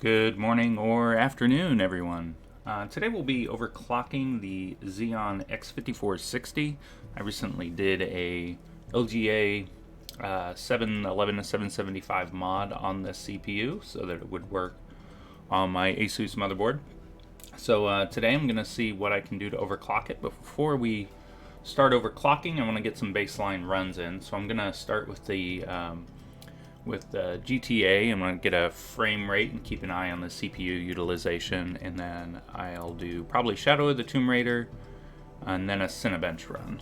Good morning or afternoon, everyone. Today we'll be overclocking the Xeon X5460. I recently did a LGA 711 to 775 mod on this CPU so that it would work on my Asus motherboard. So today I'm going to see what I can do to overclock it. But before we start overclocking, I want to get some baseline runs in. So I'm going to start with the GTA. I'm going to get a frame rate and keep an eye on the CPU utilization, and then I'll do probably Shadow of the Tomb Raider and then a Cinebench run.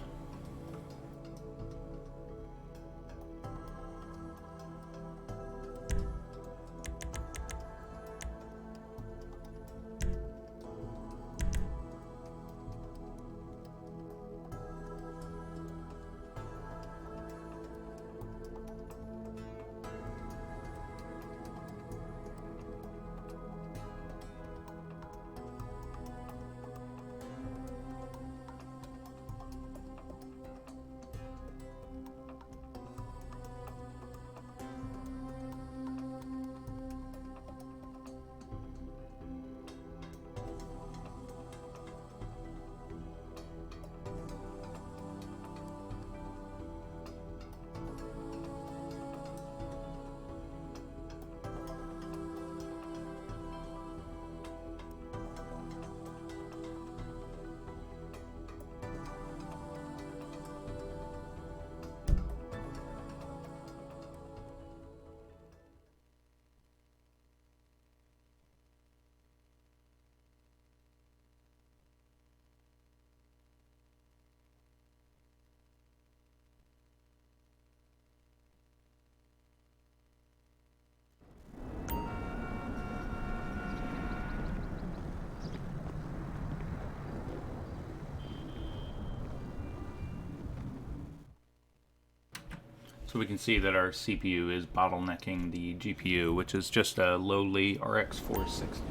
So we can see that our CPU is bottlenecking the GPU, which is just a lowly RX 460.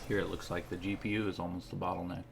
Here it looks like the GPU is almost the bottleneck.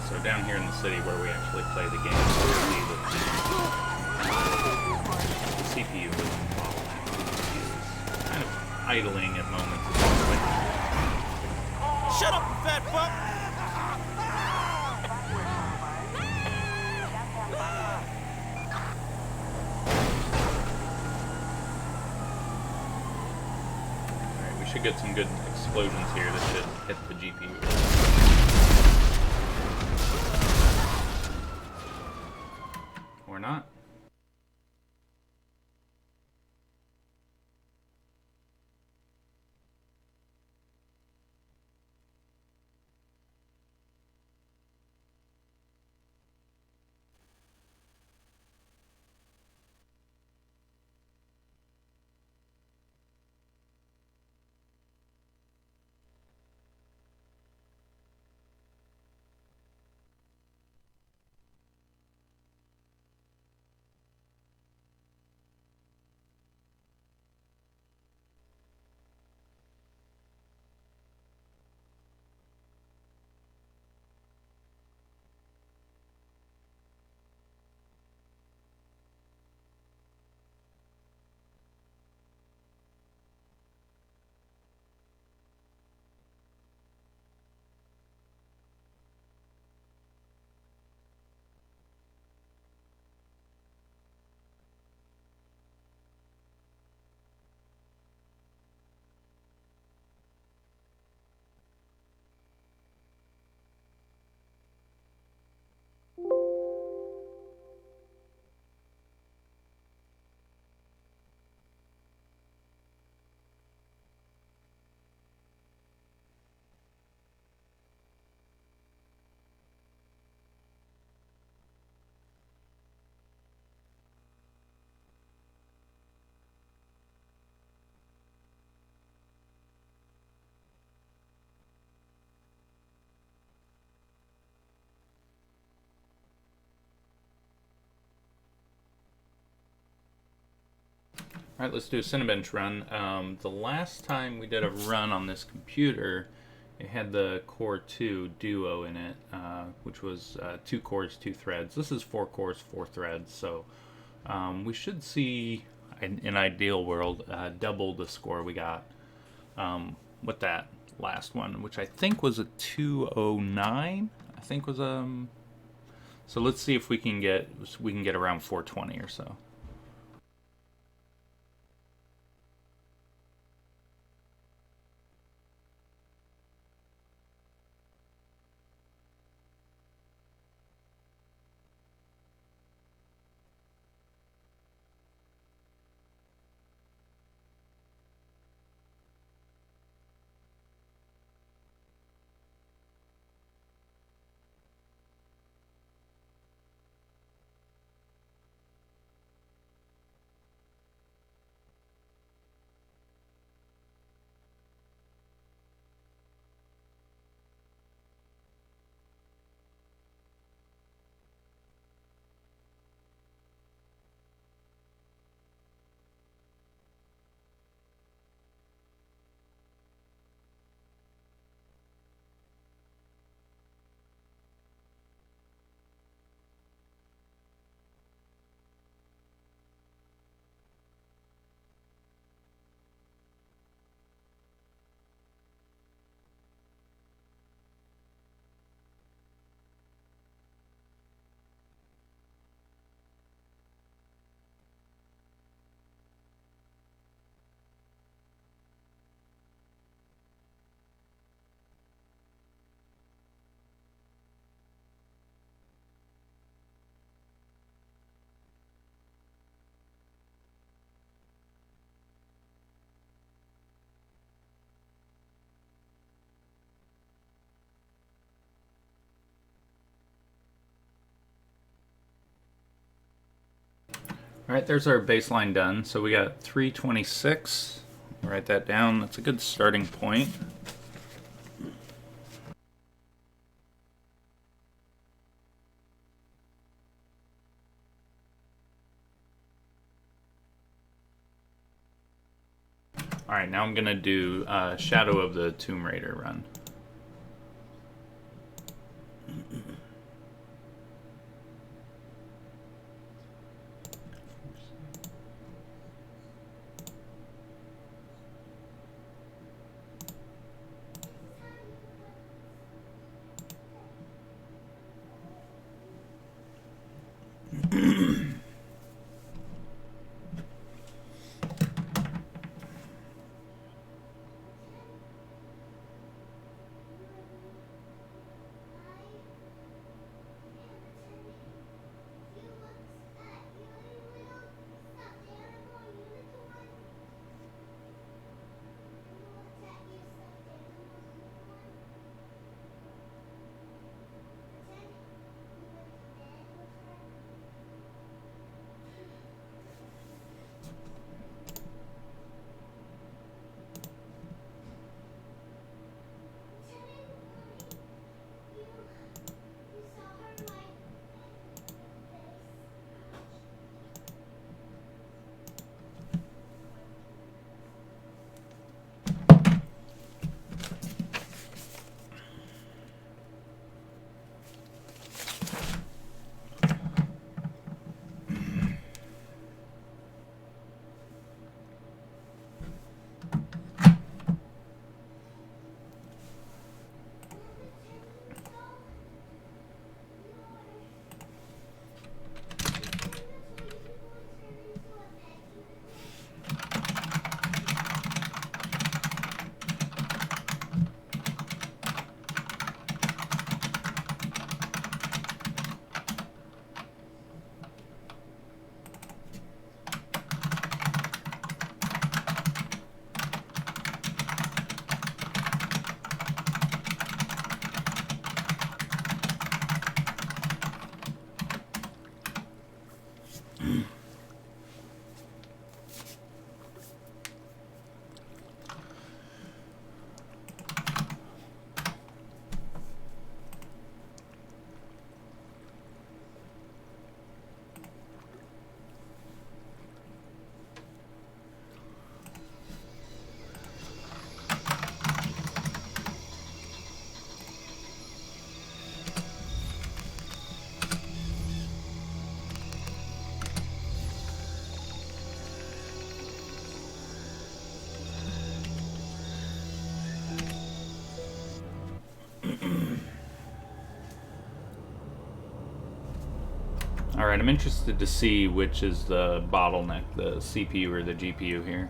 So down here in the city where we actually play the game, we'll see that the CPU is kind of idling at moments. Shut up, you fat fuck! get some good explosions here that should hit the GPU. Or not. Alright, let's do a Cinebench run. The last time we did a run on this computer, it had the Core 2 Duo in it, which was 2 cores, 2 threads. This is 4 cores, 4 threads, so we should see, in an ideal world, double the score we got with that last one, which I think was a 209. I think was So let's see if we can get around 420 or so. All right, there's our baseline done. So we got 326. Write that down. That's a good starting point. All right, now I'm gonna do Shadow of the Tomb Raider run. Alright, I'm interested to see which is the bottleneck, the CPU or the GPU here.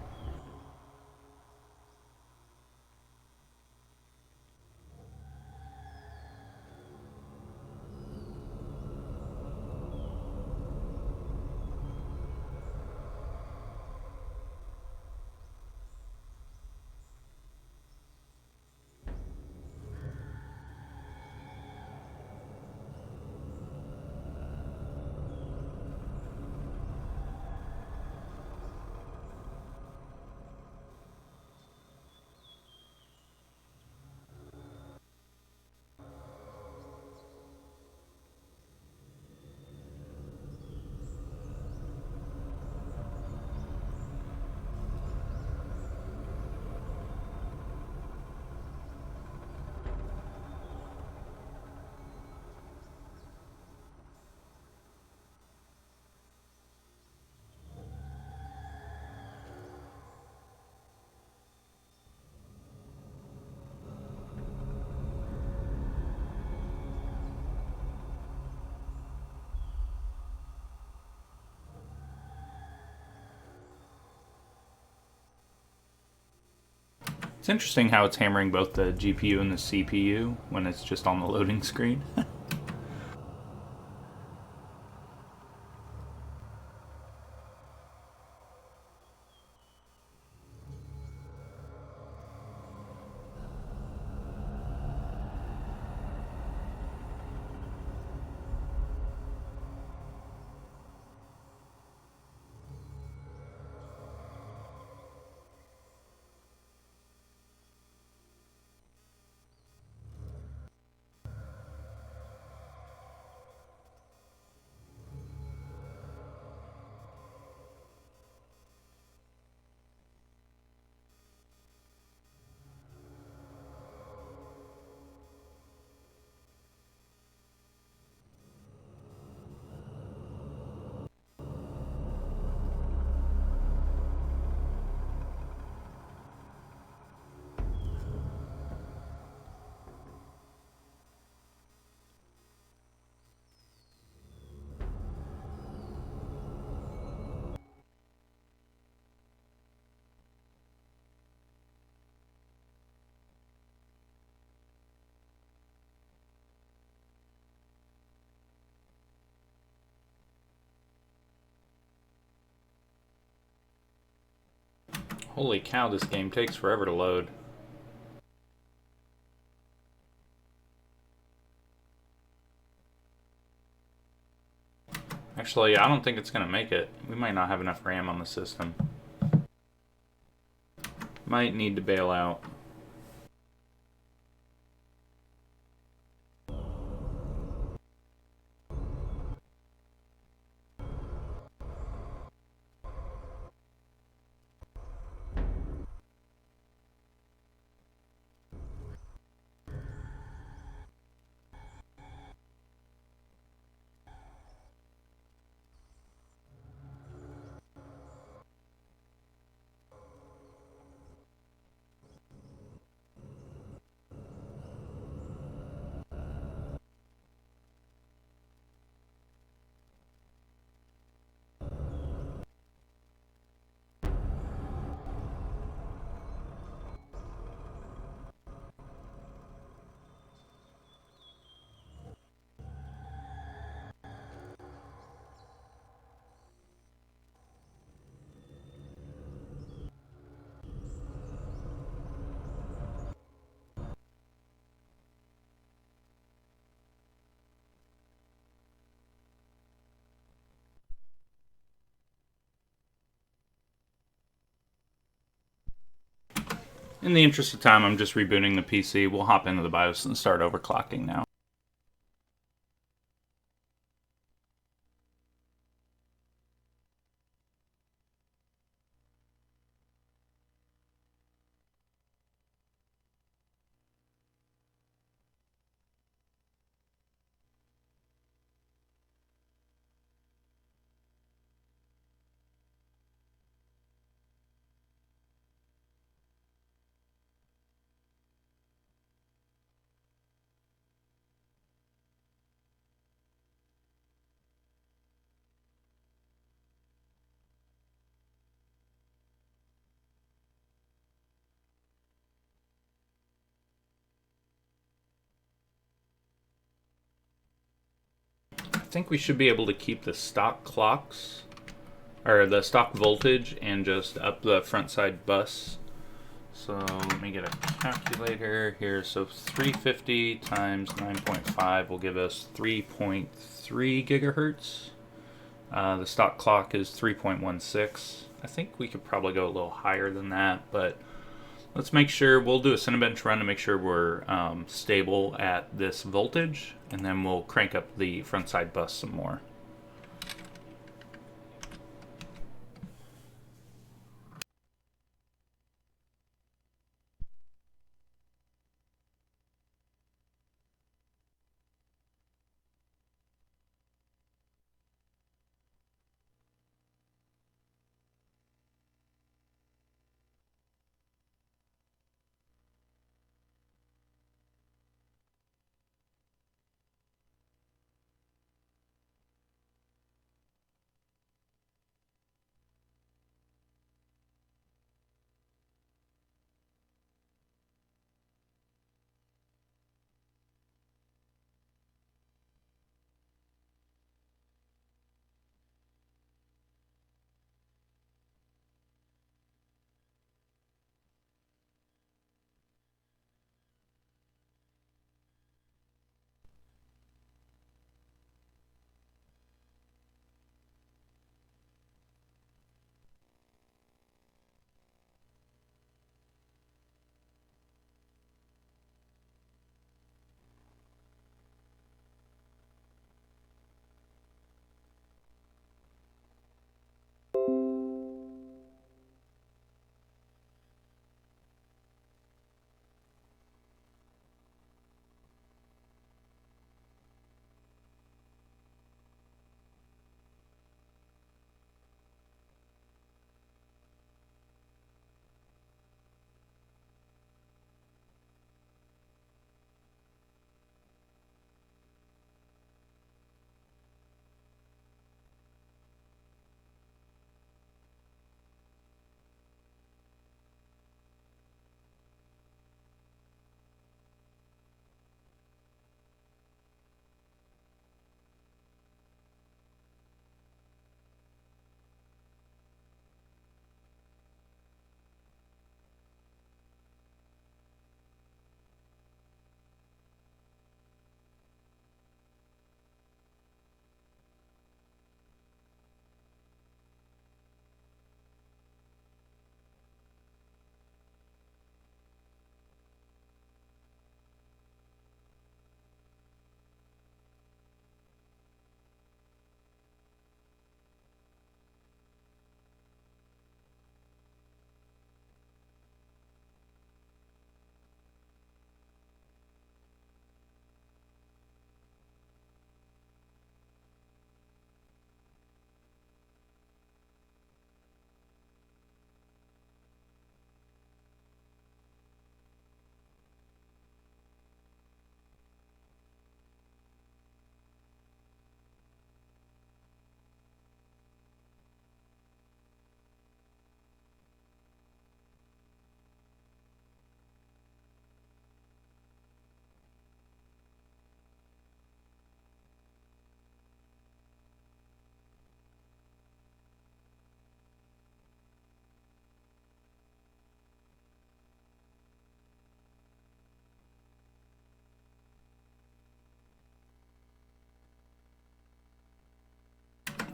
It's interesting how it's hammering both the GPU and the CPU when it's just on the loading screen. Holy cow, this game takes forever to load. Actually, I don't think it's going to make it. We might not have enough RAM on the system. Might need to bail out. In the interest of time, I'm just rebooting the PC. We'll hop into the BIOS and start overclocking now. think we should be able to keep the stock clocks, or the stock voltage, and just up the front side bus. So let me get a calculator here. So 350 times 9.5 will give us 3.3 gigahertz. The stock clock is 3.16. I think we could probably go a little higher than that, but let's make sure. We'll do a Cinebench run to make sure we're stable at this voltage, and then we'll crank up the front side bus some more.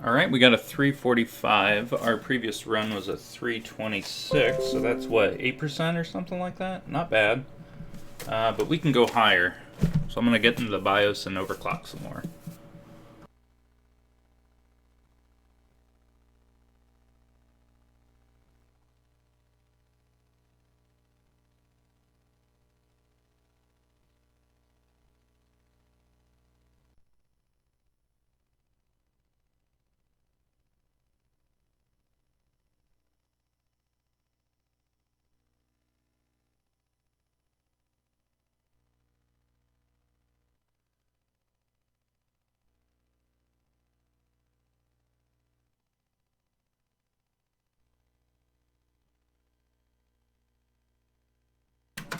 All right, we got a 345. Our previous run was a 326, so that's what, 8% or something like that? Not bad. But we can go higher. So I'm going to get into the BIOS and overclock some more.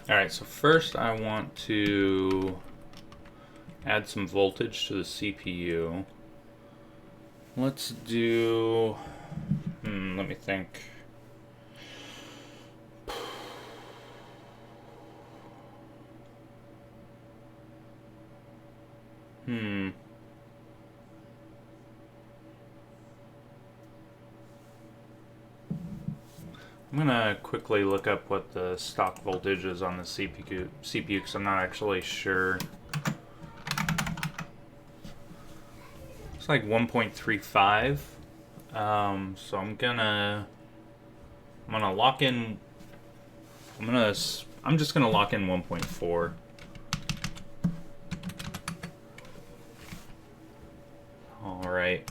Alright, so first I want to add some voltage to the CPU. Let's do, let me think. I'm gonna quickly look up what the stock voltage is on the CPU because I'm not actually sure. It's like 1.35. So I'm gonna lock in. I'm just gonna lock in 1.4. All right.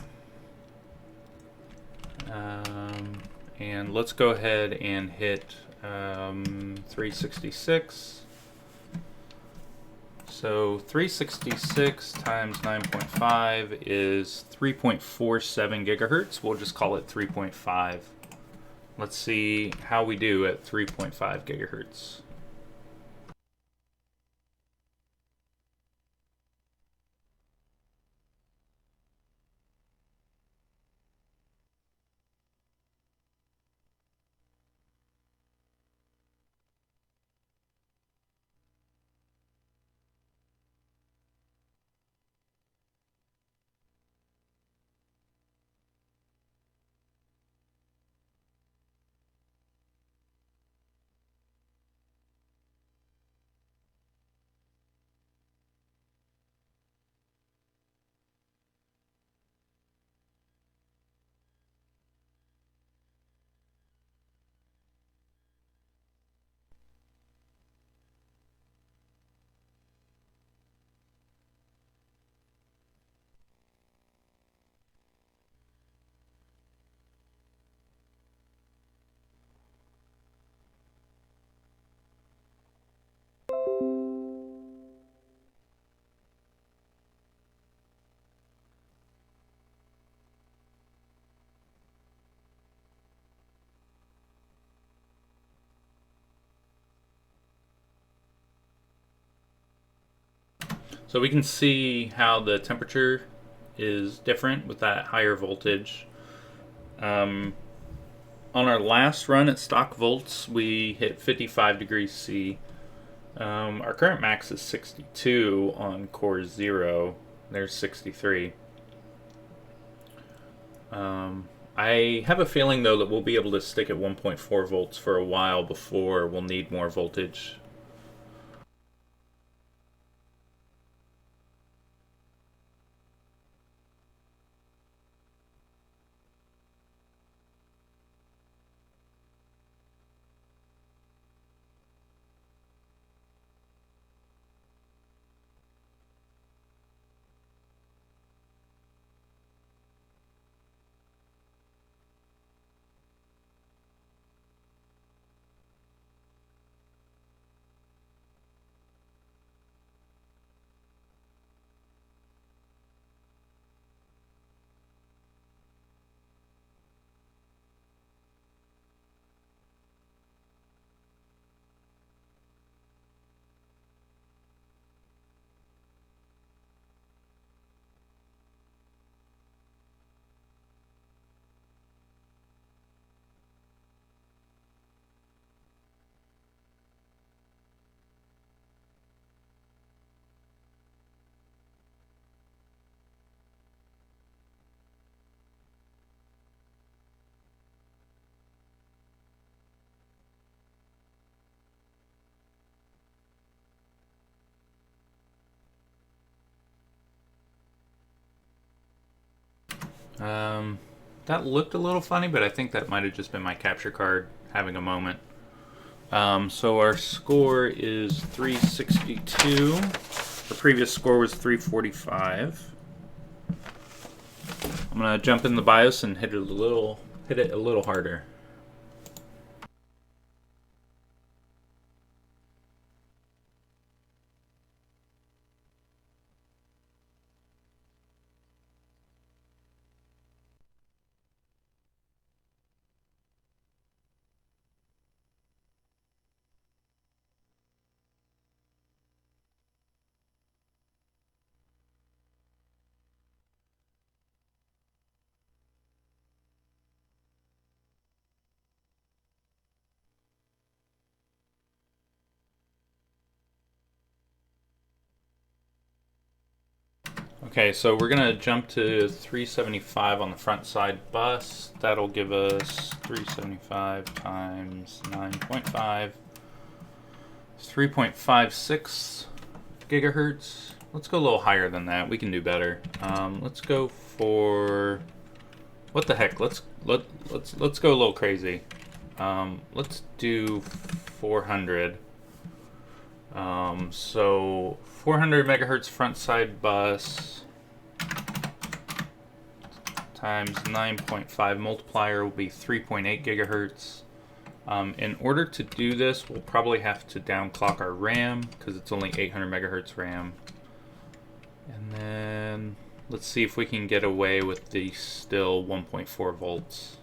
And let's go ahead and hit 366. So 366 times 9.5 is 3.47 gigahertz. We'll just call it 3.5. Let's see how we do at 3.5 gigahertz. So we can see how the temperature is different with that higher voltage. On our last run at stock volts, we hit 55 degrees C. Our current max is 62 on core 0. There's 63. I have a feeling, though, that we'll be able to stick at 1.4 volts for a while before we'll need more voltage. That looked a little funny, but I think that might have just been my capture card having a moment. So our score is 362. The previous score was 345. I'm gonna jump in the BIOS and hit it a little harder. Okay, so we're gonna jump to 375 on the front side bus. That'll give us 375 times 9.5, 3.56 gigahertz. Let's go a little higher than that. We can do better. Let's go for, what the heck? Let's go a little crazy. Let's do 400. So 400 megahertz front side bus times 9.5 multiplier will be 3.8 gigahertz. In order to do this, we'll probably have to downclock our RAM because it's only 800 megahertz RAM. And then let's see if we can get away with the still 1.4 volts.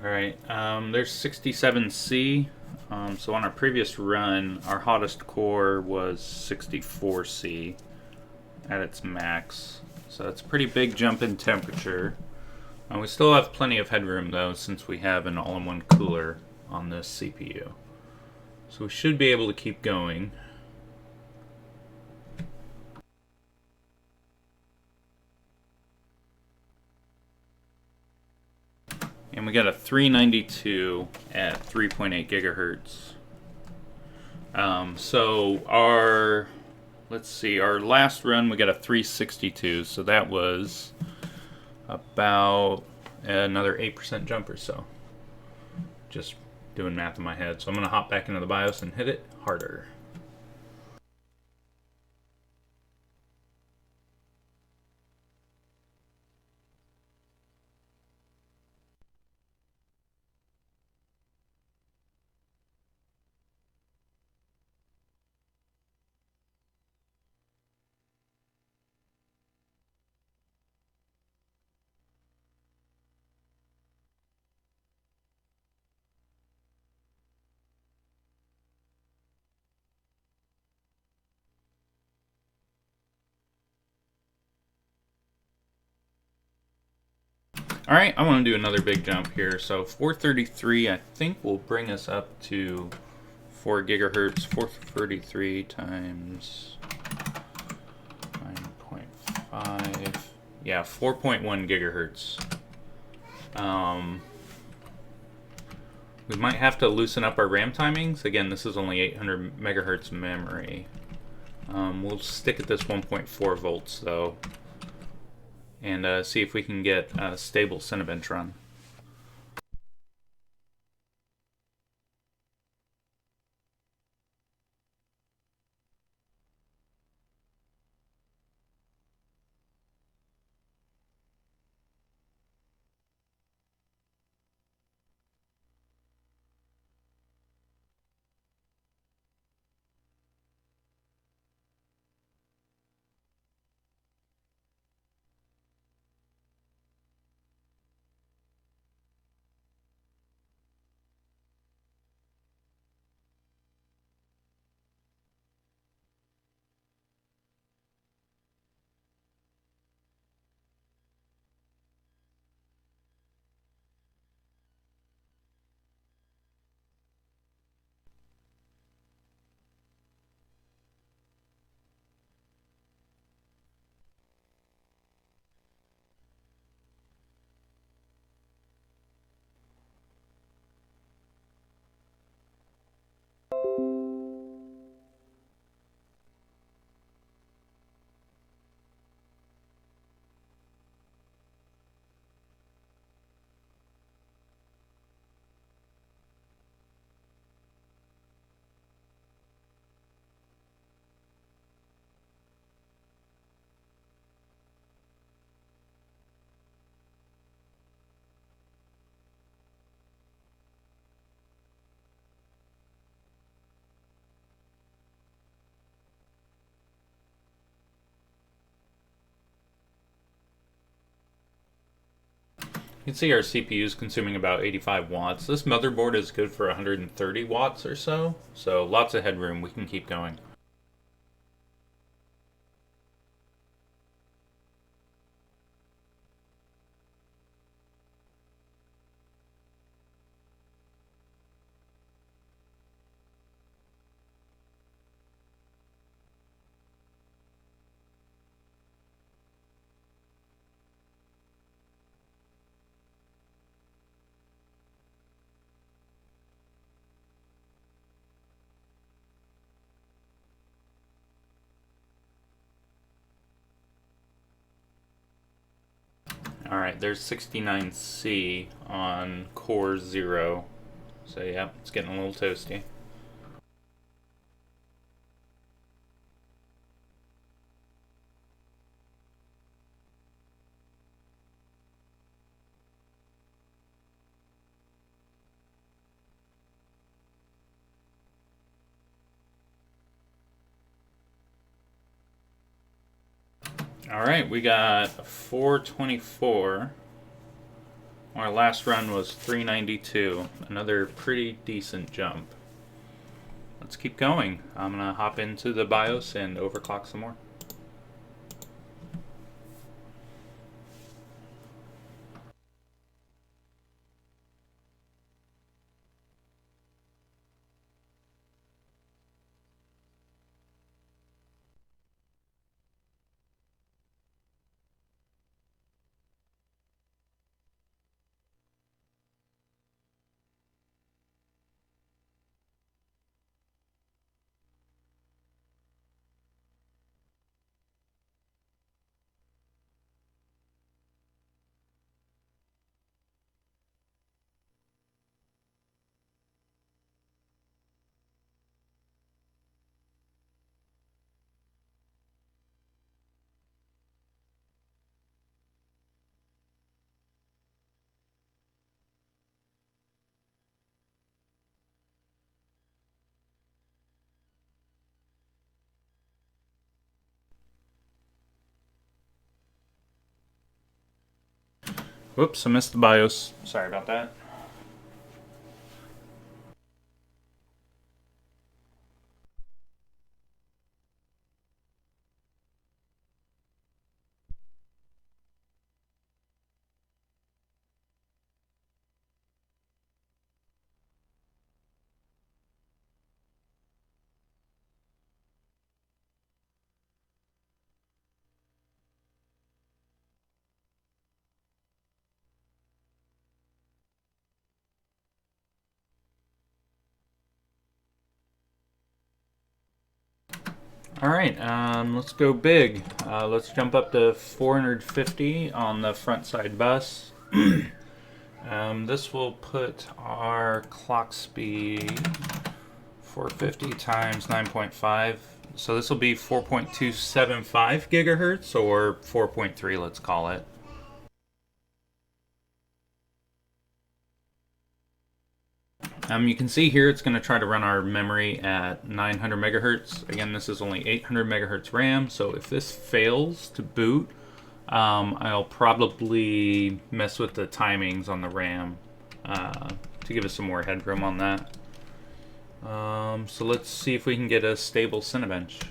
Alright, there's 67C. So on our previous run, our hottest core was 64C at its max. So that's a pretty big jump in temperature. We still have plenty of headroom though, since we have an all-in-one cooler on this CPU. So we should be able to keep going. And we got a 392 at 3.8 gigahertz. So our, let's see, our last run we got a 362, so that was about another 8% jump or so. Just doing math in my head. So I'm going to hop back into the BIOS and hit it harder. Alright, I want to do another big jump here. So 433 I think will bring us up to 4 gigahertz, 433 times 9.5. Yeah, 4.1 gigahertz. We might have to loosen up our RAM timings. Again, this is only 800 megahertz memory. We'll stick at this 1.4 volts though, and see if we can get a stable Cinebench run. You can see our CPU is consuming about 85 watts. This motherboard is good for 130 watts or so lots of headroom. We can keep going. Alright, there's 69C on core 0. So yeah, it's getting a little toasty. Alright, we got 424. Our last run was 392. Another pretty decent jump. Let's keep going. I'm gonna hop into the BIOS and overclock some more. Whoops, I missed the BIOS. Sorry about that. Alright, let's go big. Let's jump up to 450 on the front side bus. This will put our clock speed 450 times 9.5. So this will be 4.275 gigahertz, or 4.3, let's call it. You can see here it's going to try to run our memory at 900 megahertz. Again, this is only 800 megahertz RAM, so if this fails to boot, I'll probably mess with the timings on the RAM to give us some more headroom on that. So let's see if we can get a stable Cinebench.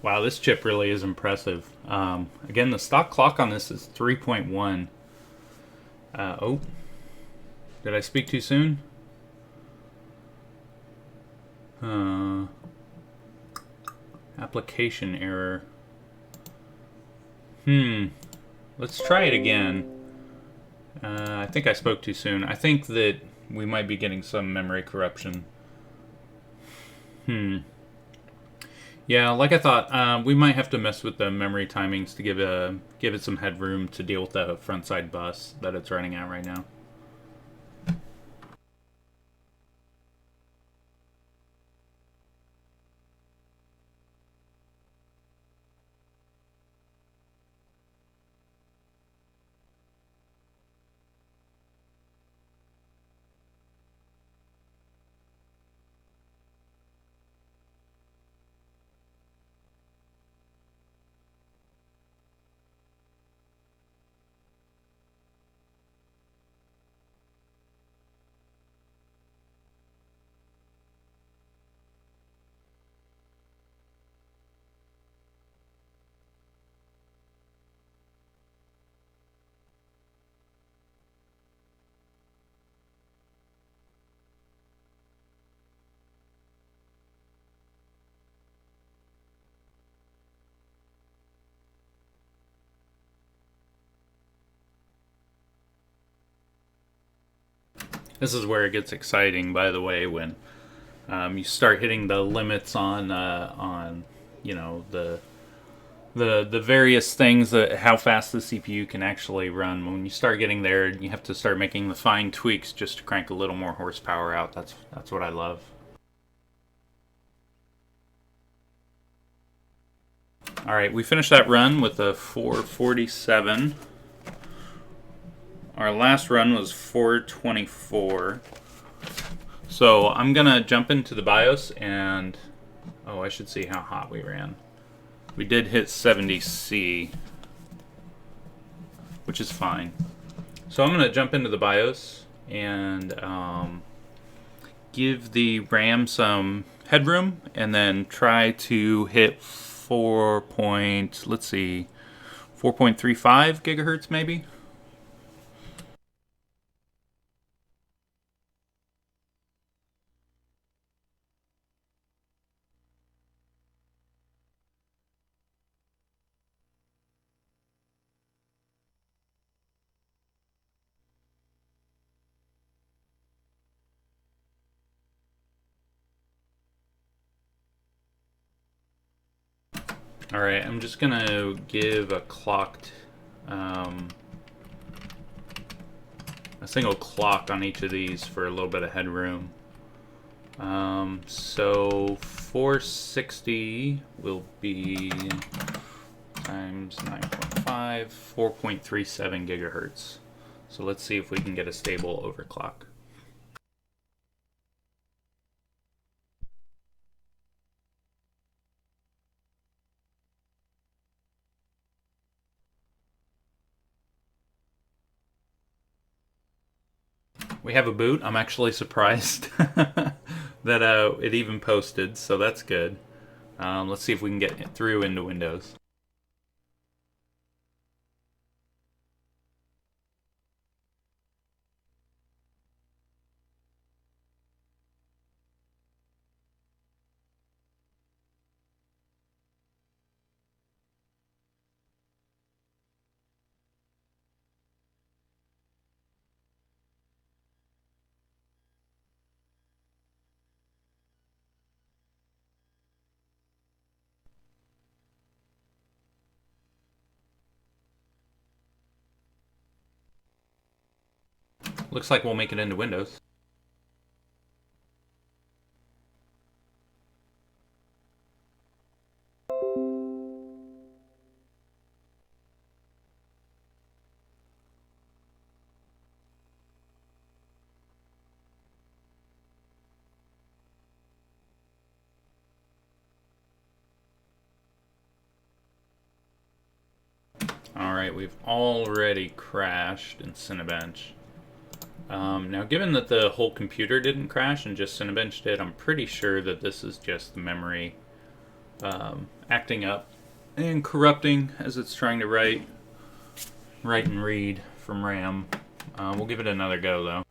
Wow, this chip really is impressive. Again, the stock clock on this is 3.1. Oh, did I speak too soon? Application error. Let's try it again. I think I spoke too soon. I think that we might be getting some memory corruption. Yeah, like I thought, we might have to mess with the memory timings to give it some headroom to deal with the front side bus that it's running at right now. This is where it gets exciting, by the way, when you start hitting the limits on you know the various things that how fast the CPU can actually run. When you start getting there, you have to start making the fine tweaks just to crank a little more horsepower out. That's what I love. Alright, we finished that run with a 447. Our last run was 424. So I'm gonna jump into the BIOS and, oh, I should see how hot we ran. We did hit 70C, which is fine. So I'm gonna jump into the BIOS and give the RAM some headroom, and then try to hit 4.35 gigahertz maybe. Alright, I'm just gonna give a clocked, a single clock on each of these for a little bit of headroom. So 460 will be times 9.5, 4.37 gigahertz. So let's see if we can get a stable overclock. We have a boot. I'm actually surprised that it even posted, so that's good. Let's see if we can get through into Windows. Looks like we'll make it into Windows. Alright, we've already crashed in Cinebench. Now, given that the whole computer didn't crash and just Cinebench did, I'm pretty sure that this is just the memory acting up and corrupting as it's trying to write and read from RAM. We'll give it another go, though.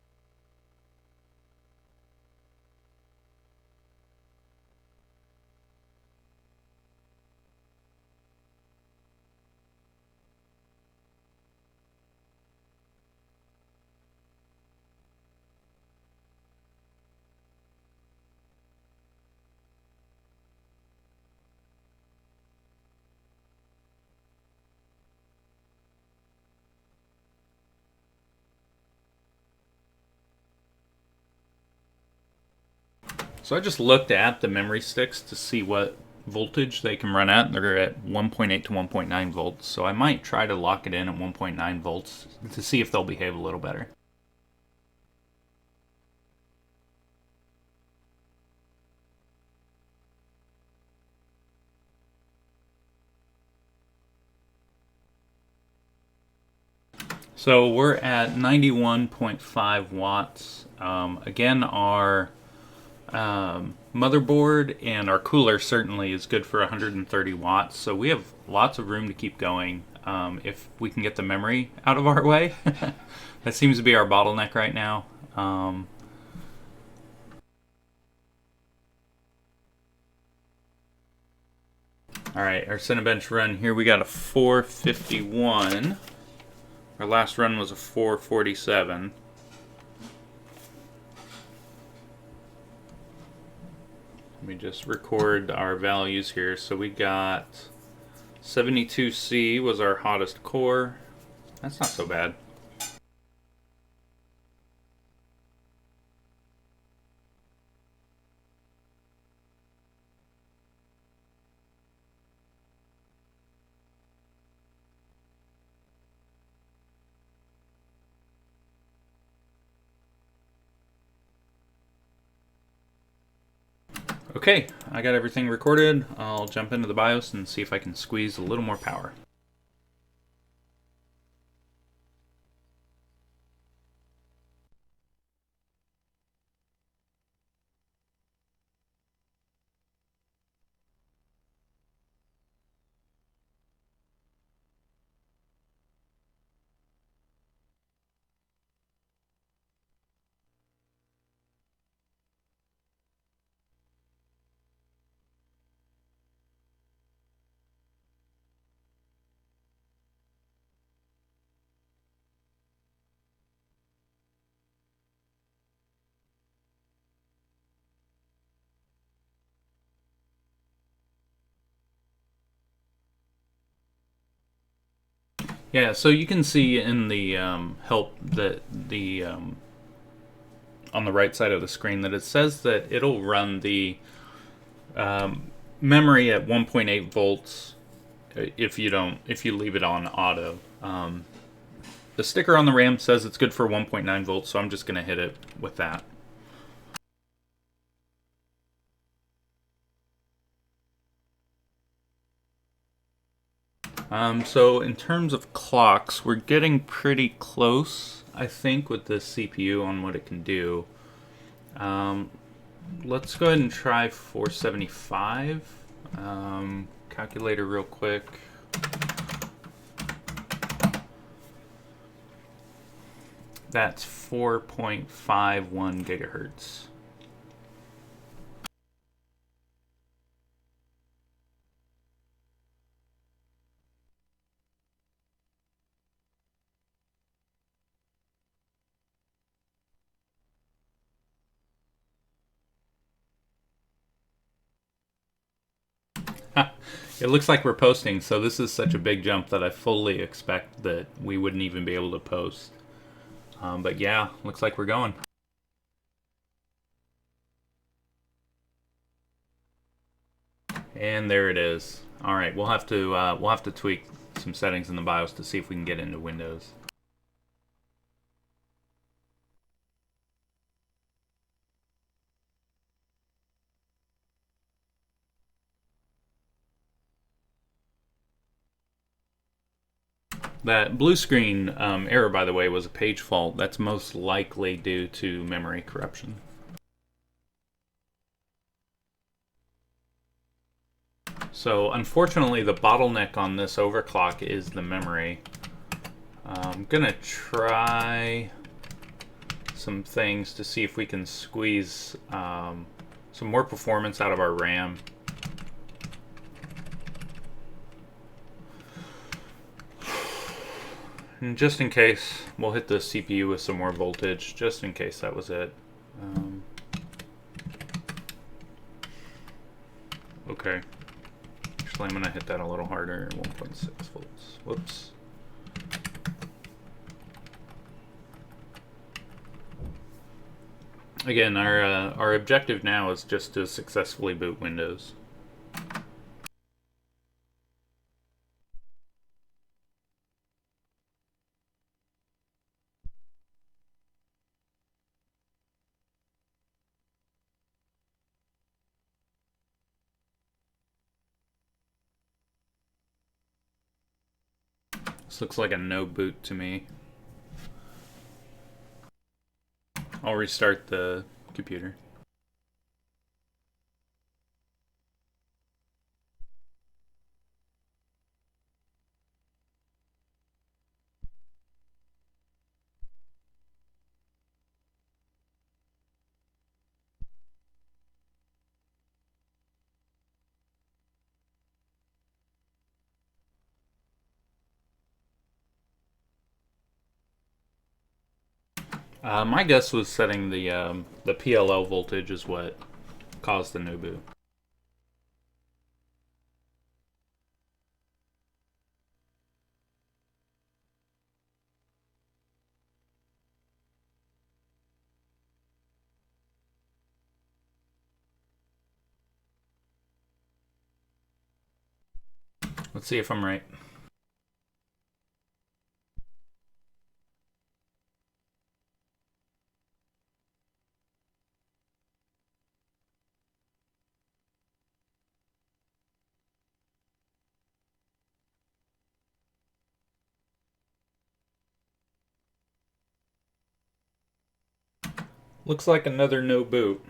So I just looked at the memory sticks to see what voltage they can run at. They're at 1.8 to 1.9 volts, so I might try to lock it in at 1.9 volts to see if they'll behave a little better. So we're at 91.5 watts. Again, our motherboard and our cooler certainly is good for 130 watts, so we have lots of room to keep going if we can get the memory out of our way. That seems to be our bottleneck right now. Alright, our Cinebench run here, we got a 451. Our last run was a 447. Let me just record our values here. So we got 72C was our hottest core. That's not so bad. Okay, I got everything recorded. I'll jump into the BIOS and see if I can squeeze a little more power. Yeah, so you can see in the help that the on the right side of the screen that it says that it'll run the memory at 1.8 volts if you leave it on auto. The sticker on the RAM says it's good for 1.9 volts, so I'm just going to hit it with that. So in terms of clocks, we're getting pretty close, I think, with this CPU on what it can do. Let's go ahead and try 475. Calculator real quick. That's 4.51 gigahertz. It looks like we're posting, so this is such a big jump that I fully expect that we wouldn't even be able to post. But yeah, looks like we're going. And there it is. All right, we'll have to tweak some settings in the BIOS to see if we can get into Windows. That blue screen error, by the way, was a page fault. That's most likely due to memory corruption. So unfortunately, the bottleneck on this overclock is the memory. I'm gonna try some things to see if we can squeeze some more performance out of our RAM. And just in case, we'll hit the CPU with some more voltage, just in case that was it. Okay. Actually, I'm going to hit that a little harder, 1.6 volts. Whoops. Again, our objective now is just to successfully boot Windows. This looks like a no boot to me. I'll restart the computer. My guess was setting the PLL voltage is what caused the no boot. Let's see if I'm right. Looks like another no boot.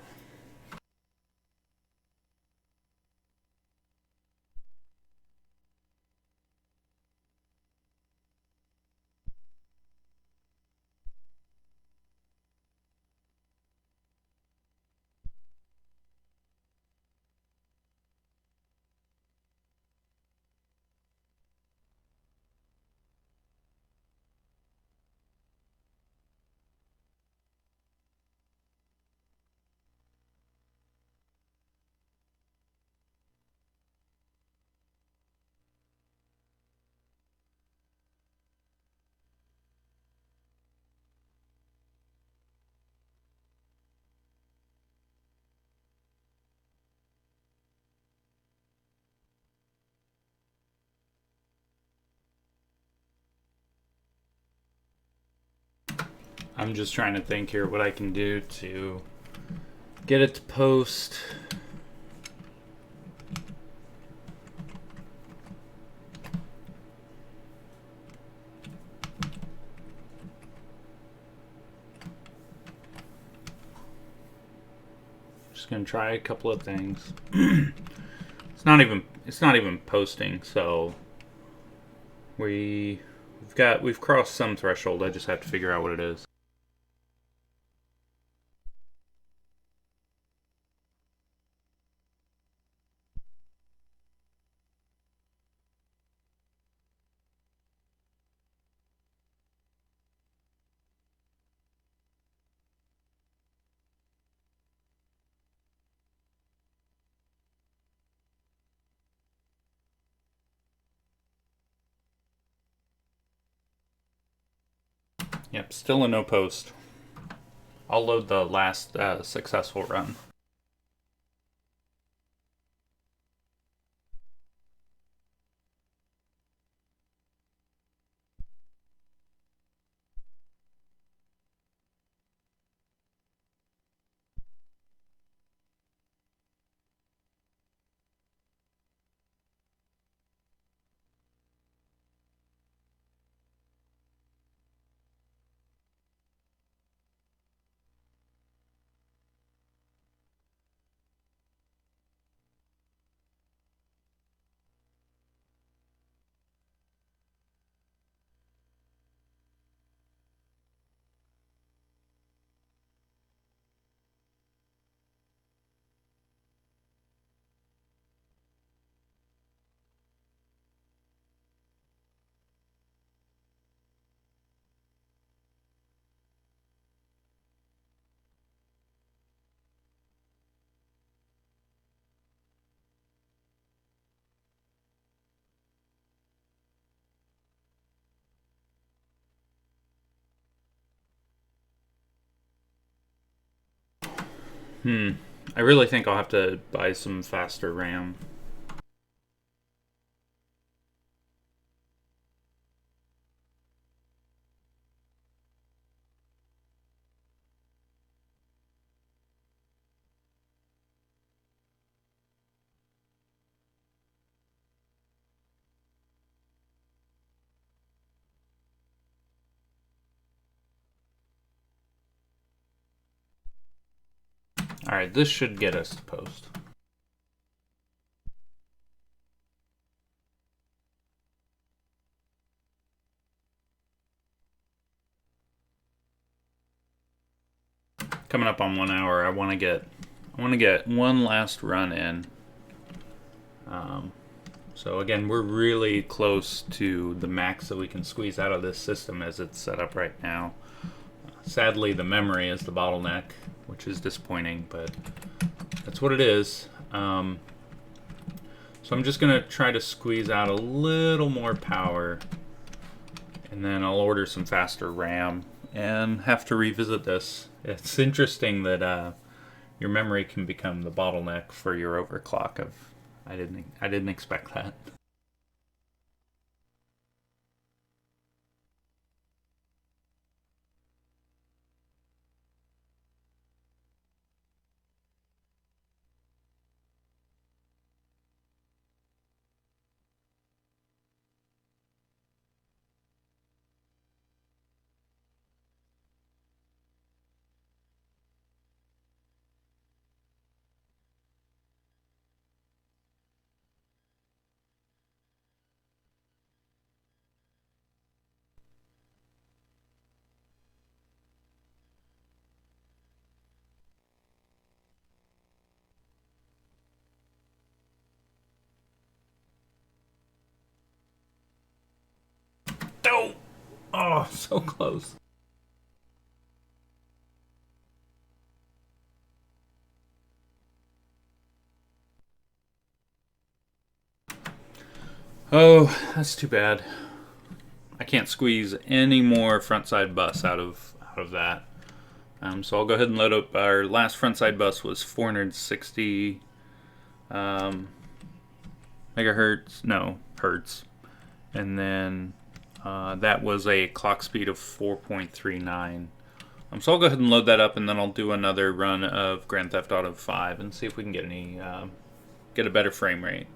I'm just trying to think here what I can do to get it to post. Just gonna try a couple of things. It's not even posting, so we've crossed some threshold. I just have to figure out what it is. Yep, still a no post. I'll load the last successful run. I really think I'll have to buy some faster RAM. Alright, this should get us to post. Coming up on 1 hour, I want to get one last run in. So again, we're really close to the max that we can squeeze out of this system as it's set up right now. Sadly, the memory is the bottleneck, which is disappointing, but that's what it is. So I'm just going to try to squeeze out a little more power, and then I'll order some faster RAM and have to revisit this. It's interesting that your memory can become the bottleneck for your overclock. I didn't expect that. Oh, so close. Oh, that's too bad. I can't squeeze any more front side bus out of that. So I'll go ahead and load up. Our last front side bus was 460 megahertz, no, hertz. And then that was a clock speed of 4.39. So I'll go ahead and load that up, and then I'll do another run of Grand Theft Auto 5 and see if we can get get a better frame rate.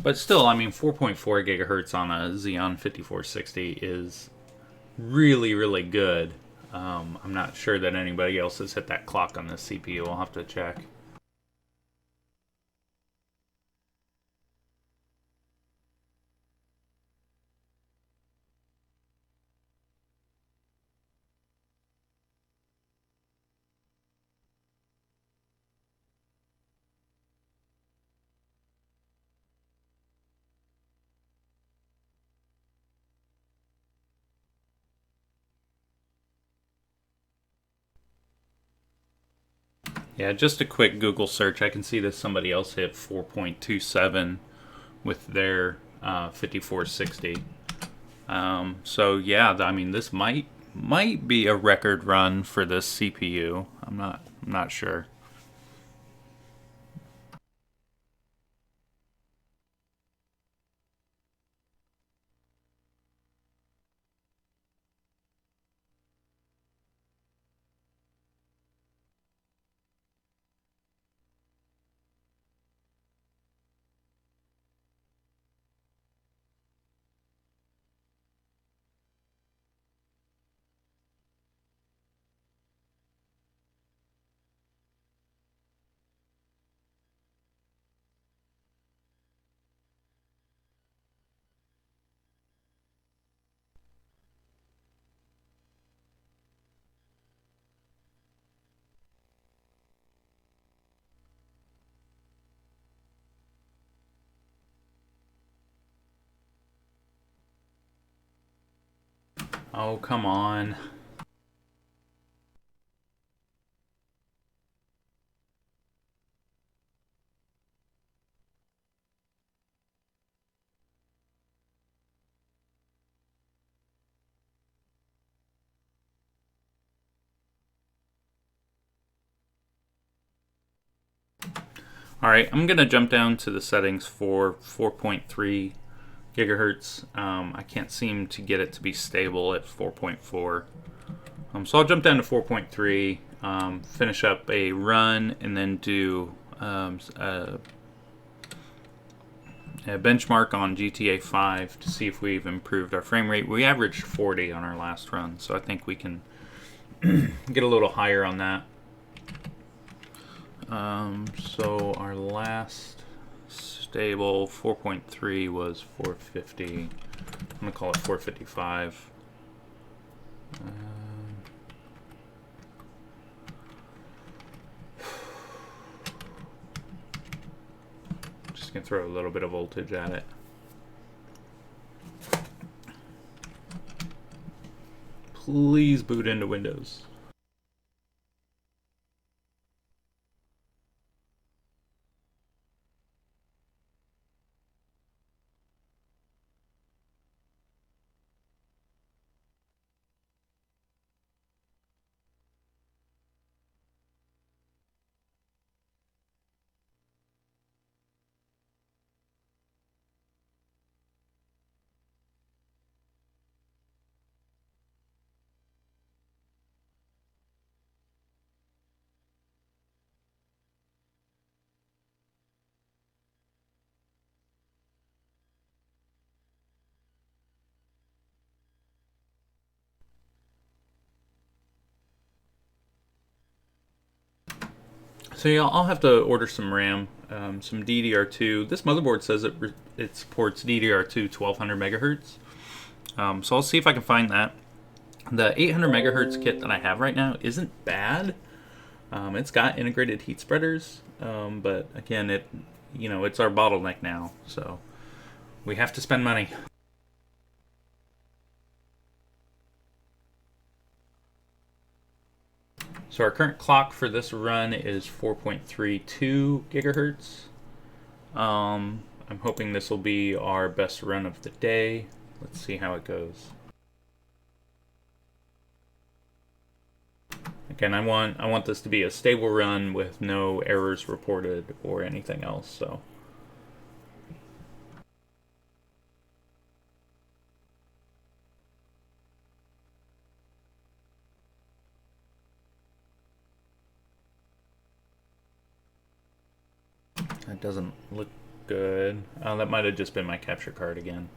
But still, I mean, 4.4 gigahertz on a Xeon 5460 is really, really good. I'm not sure that anybody else has hit that clock on this CPU. I'll have to check. Yeah, just a quick Google search. I can see that somebody else hit 4.27 with their 5460. So yeah, I mean, this might be a record run for this CPU. I'm not sure. Oh, come on. All right, I'm gonna jump down to the settings for 4.3 gigahertz. I can't seem to get it to be stable at 4.4. So I'll jump down to 4.3, finish up a run, and then do a benchmark on GTA 5 to see if we've improved our frame rate. We averaged 40 on our last run, so I think we can get a little higher on that. So our last stable 4.3 was 450. I'm gonna call it 455. Just gonna throw a little bit of voltage at it. Please boot into Windows. So yeah, I'll have to order some RAM, some DDR2. This motherboard says it supports DDR2 1200 megahertz. So I'll see if I can find that. The 800 megahertz kit that I have right now isn't bad. It's got integrated heat spreaders, but again, it's our bottleneck now, so we have to spend money. So our current clock for this run is 4.32 gigahertz. I'm hoping this will be our best run of the day. Let's see how it goes. Again, I want this to be a stable run with no errors reported or anything else, so. That doesn't look good. Oh, that might have just been my capture card again.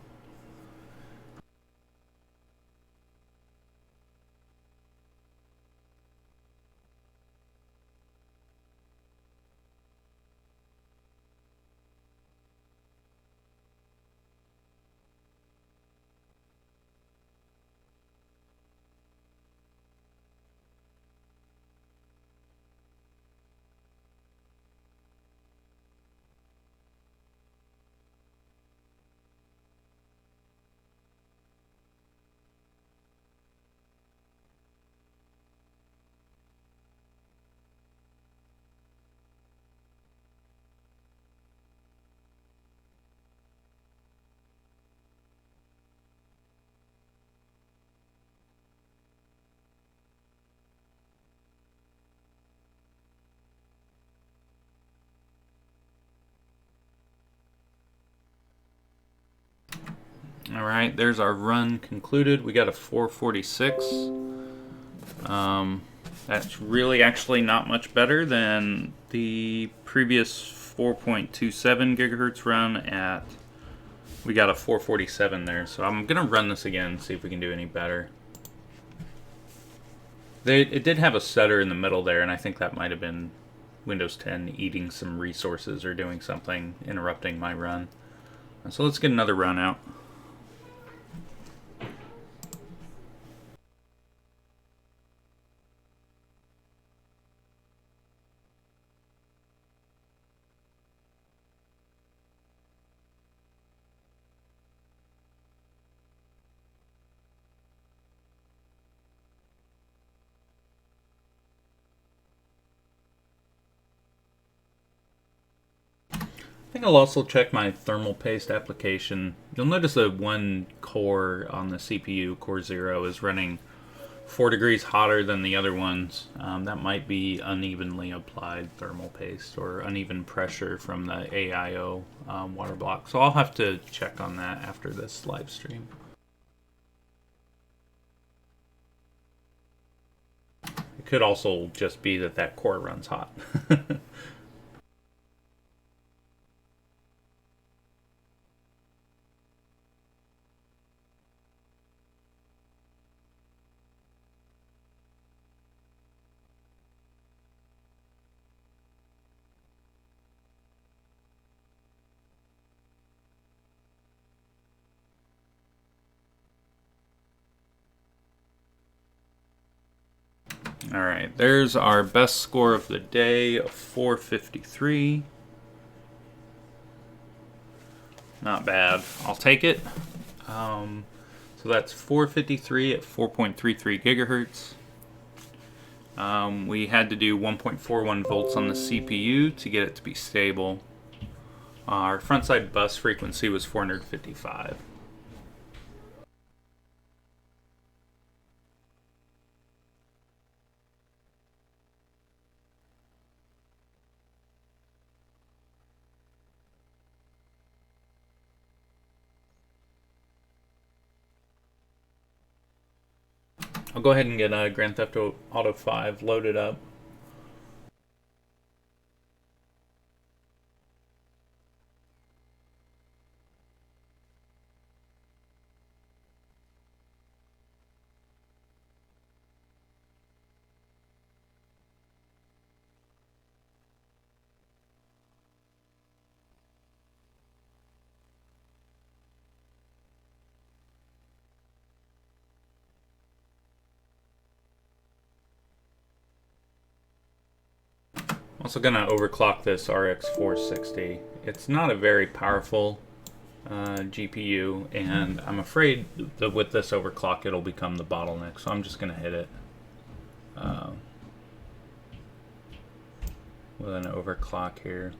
Alright, there's our run concluded. We got a 446. That's really actually not much better than the previous 4.27 gigahertz run at... We got a 447 there, so I'm going to run this again and see if we can do any better. It did have a stutter in the middle there, and I think that might have been Windows 10 eating some resources or doing something, interrupting my run. So let's get another run out. I think I'll also check my thermal paste application. You'll notice that one core on the CPU, core 0, is running 4 degrees hotter than the other ones. That might be unevenly applied thermal paste or uneven pressure from the AIO water block. So I'll have to check on that after this live stream. It could also just be that that core runs hot. Alright, there's our best score of the day, of 453. Not bad. I'll take it. So that's 453 at 4.33 gigahertz. We had to do 1.41 volts on the CPU to get it to be stable. Our front side bus frequency was 455. I'll go ahead and get Grand Theft Auto 5 loaded up. Also gonna overclock this RX 460. It's not a very powerful GPU, and I'm afraid that with this overclock it'll become the bottleneck, so I'm just gonna hit it with an overclock here.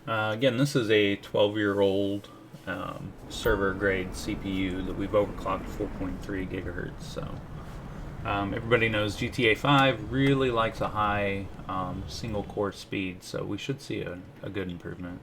Again, this is a 12-year-old server grade CPU that we've overclocked 4.3 gigahertz. So everybody knows GTA 5 really likes a high single core speed, so we should see a good improvement.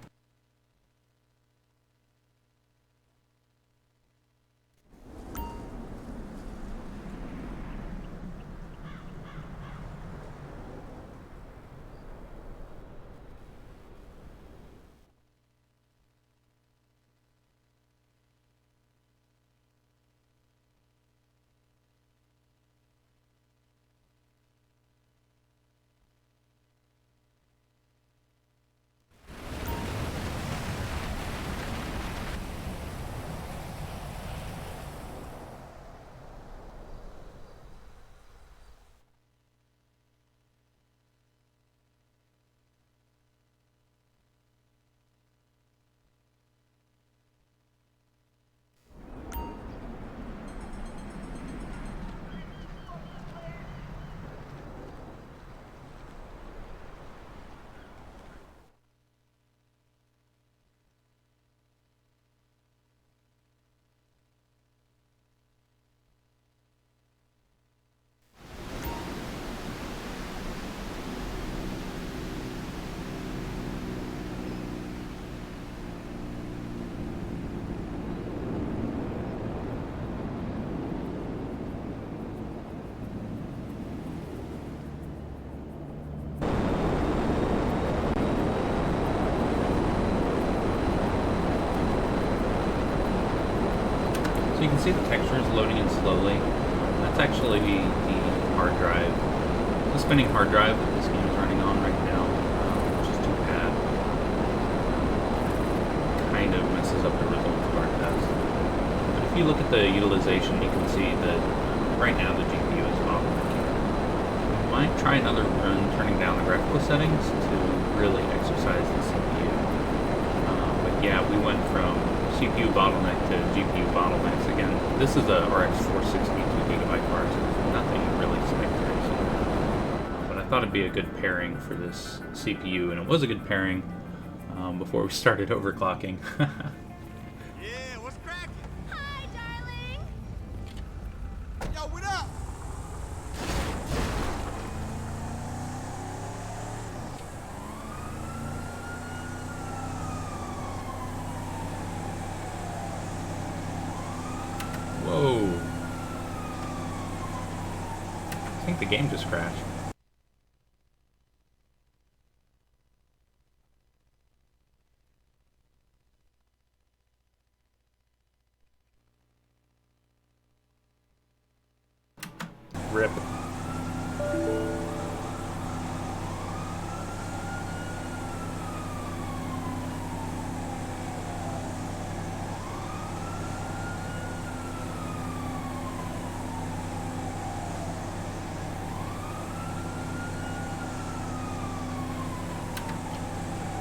you can see the texture is loading in slowly. That's actually the hard drive, the spinning hard drive that this game is running on right now, which is too bad. Kind of messes up the results of our test. But if you look at the utilization, you can see that right now the GPU is bottlenecking. We might try another run turning down the graphical settings to really exercise the CPU. But yeah, we went from CPU bottleneck to GPU bottlenecks again. This is a RX 460 2GB card, so there's nothing really spectacular. But I thought it'd be a good pairing for this CPU, and it was a good pairing before we started overclocking. Yeah, what's cracking? Hi, darling. Yo, what up? Whoa. I think the game just crashed. Rip.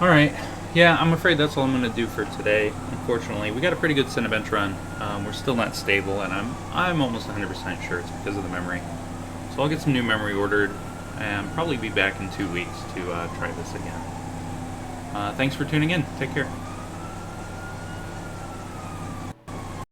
Alright, yeah, I'm afraid that's all I'm going to do for today. Unfortunately, we got a pretty good Cinebench run. We're still not stable, and I'm almost 100% sure it's because of the memory. So I'll get some new memory ordered, and probably be back in 2 weeks to try this again. Thanks for tuning in. Take care.